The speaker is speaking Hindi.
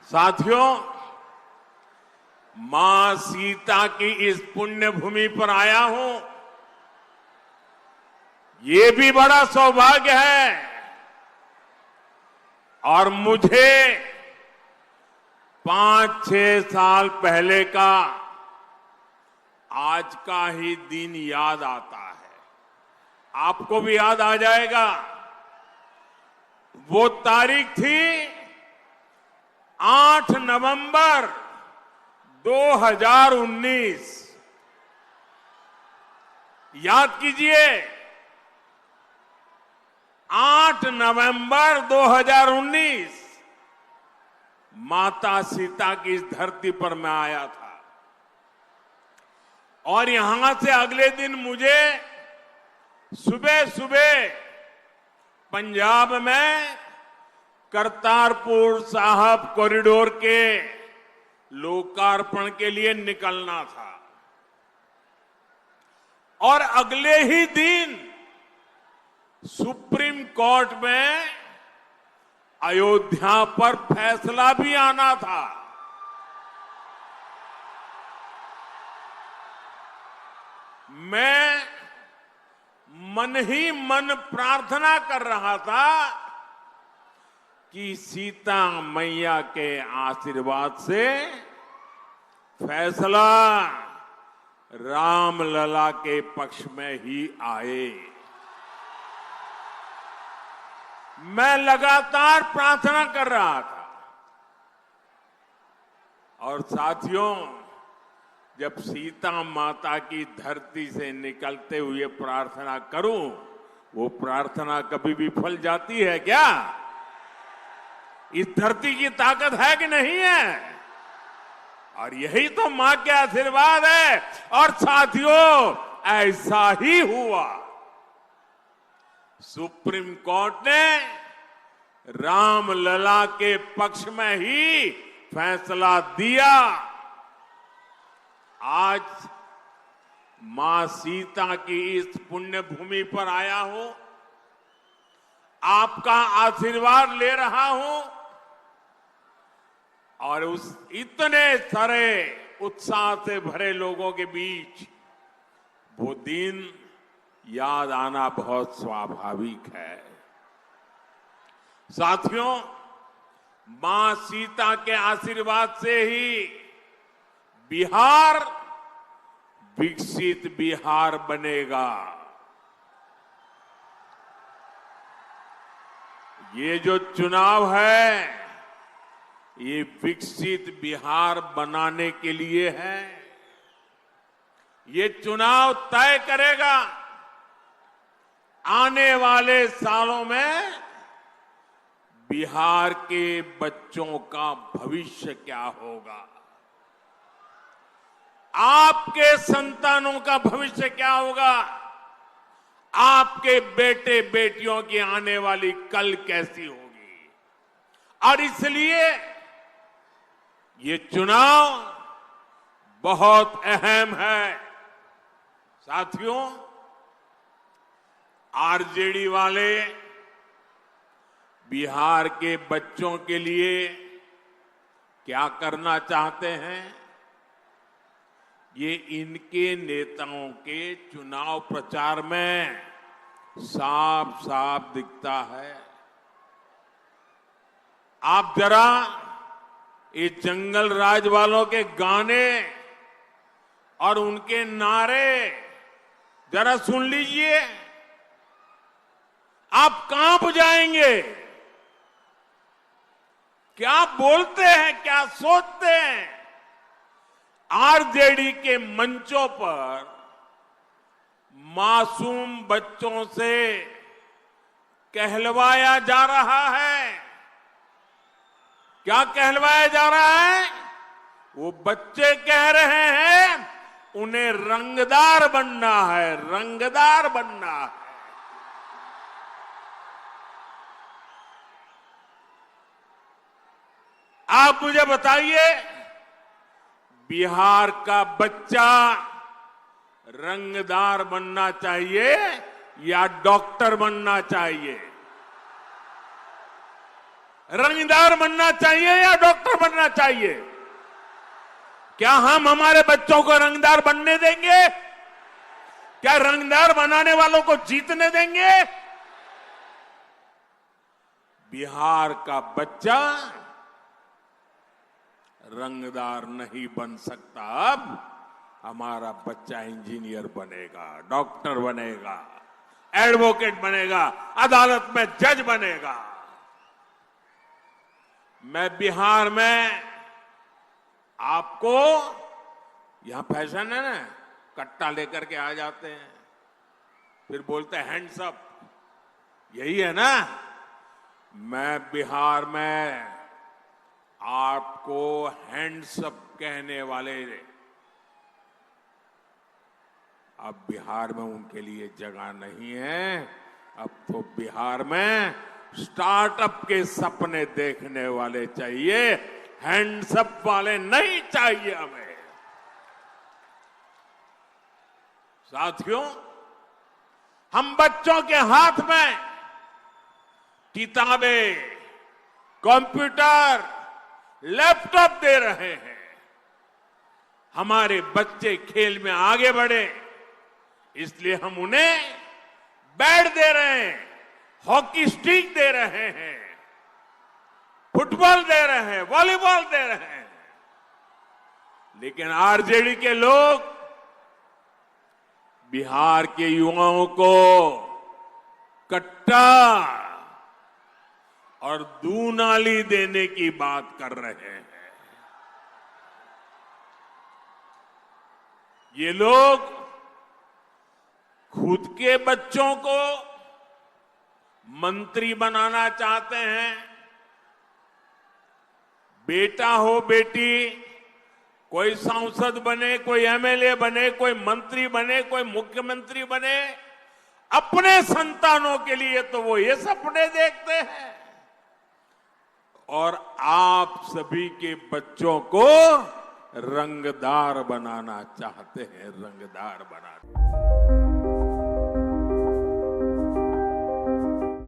साथियों, मां सीता की इस पुण्य भूमि पर आया हूं, ये भी बड़ा सौभाग्य है। और मुझे 5-6 साल पहले का आज का ही दिन याद आता है। आपको भी याद आ जाएगा। वो तारीख थी 8 नवंबर 2019। याद कीजिए, 8 नवंबर 2019 माता सीता की इस धरती पर मैं आया था। और यहां से अगले दिन मुझे सुबह सुबह पंजाब में करतारपुर साहब कॉरिडोर के लोकार्पण के लिए निकलना था। और अगले ही दिन सुप्रीम कोर्ट में अयोध्या पर फैसला भी आना था। मैं मन ही मन प्रार्थना कर रहा था कि सीता मैया के आशीर्वाद से फैसला रामलला के पक्ष में ही आए। मैं लगातार प्रार्थना कर रहा था। और साथियों, जब सीता माता की धरती से निकलते हुए प्रार्थना करूं, वो प्रार्थना कभी भी फल जाती है क्या? इस धरती की ताकत है कि नहीं है? और यही तो मां के आशीर्वाद है। और साथियों, ऐसा ही हुआ। सुप्रीम कोर्ट ने रामलला के पक्ष में ही फैसला दिया। आज मां सीता की इस पुण्य भूमि पर आया हूं, आपका आशीर्वाद ले रहा हूं। और उस इतने सारे उत्साह से भरे लोगों के बीच वो दिन याद आना बहुत स्वाभाविक है। साथियों, मां सीता के आशीर्वाद से ही बिहार विकसित बिहार बनेगा। ये जो चुनाव है, ये विकसित बिहार बनाने के लिए है। ये चुनाव तय करेगा आने वाले सालों में बिहार के बच्चों का भविष्य क्या होगा, आपके संतानों का भविष्य क्या होगा, आपके बेटे बेटियों की आने वाली कल कैसी होगी। और इसलिए ये चुनाव बहुत अहम है। साथियों, आरजेडी वाले बिहार के बच्चों के लिए क्या करना चाहते हैं, ये इनके नेताओं के चुनाव प्रचार में साफ साफ दिखता है। आप जरा ये जंगल राज वालों के गाने और उनके नारे जरा सुन लीजिए, आप कांप जाएंगे। क्या बोलते हैं, क्या सोचते हैं। आरजेडी के मंचों पर मासूम बच्चों से कहलवाया जा रहा है। क्या कहलवाया जा रहा है? वो बच्चे कह रहे हैं उन्हें रंगदार बनना है, रंगदार बनना है। आप मुझे बताइए, बिहार का बच्चा रंगदार बनना चाहिए या डॉक्टर बनना चाहिए? रंगदार बनना चाहिए या डॉक्टर बनना चाहिए? क्या हम हमारे बच्चों को रंगदार बनने देंगे? क्या रंगदार बनाने वालों को जीतने देंगे? बिहार का बच्चा रंगदार नहीं बन सकता। अब हमारा बच्चा इंजीनियर बनेगा, डॉक्टर बनेगा, एडवोकेट बनेगा, अदालत में जज बनेगा। मैं बिहार में आपको, यहां फैशन है ना, कट्टा लेकर के आ जाते हैं, फिर बोलते हैं हैंड्स अप, यही है ना। मैं बिहार में आपको हैंड्स अप कहने वाले, अब बिहार में उनके लिए जगह नहीं है। अब तो बिहार में स्टार्टअप के सपने देखने वाले चाहिए, हैंड्स अप वाले नहीं चाहिए हमें। साथियों, हम बच्चों के हाथ में किताबें, कंप्यूटर, लैपटॉप दे रहे हैं। हमारे बच्चे खेल में आगे बढ़े, इसलिए हम उन्हें बैट दे रहे हैं, हॉकी स्टिक दे रहे हैं, फुटबॉल दे रहे हैं, वॉलीबॉल दे रहे हैं। लेकिन आरजेडी के लोग बिहार के युवाओं को कट्टा और दूनाली देने की बात कर रहे हैं। ये लोग खुद के बच्चों को मंत्री बनाना चाहते हैं। बेटा हो बेटी, कोई सांसद बने, कोई एमएलए बने, कोई मंत्री बने, कोई मुख्यमंत्री बने, अपने संतानों के लिए तो वो ये सपने देखते हैं। और आप सभी के बच्चों को रंगदार बनाना चाहते हैं, रंगदार बनाना।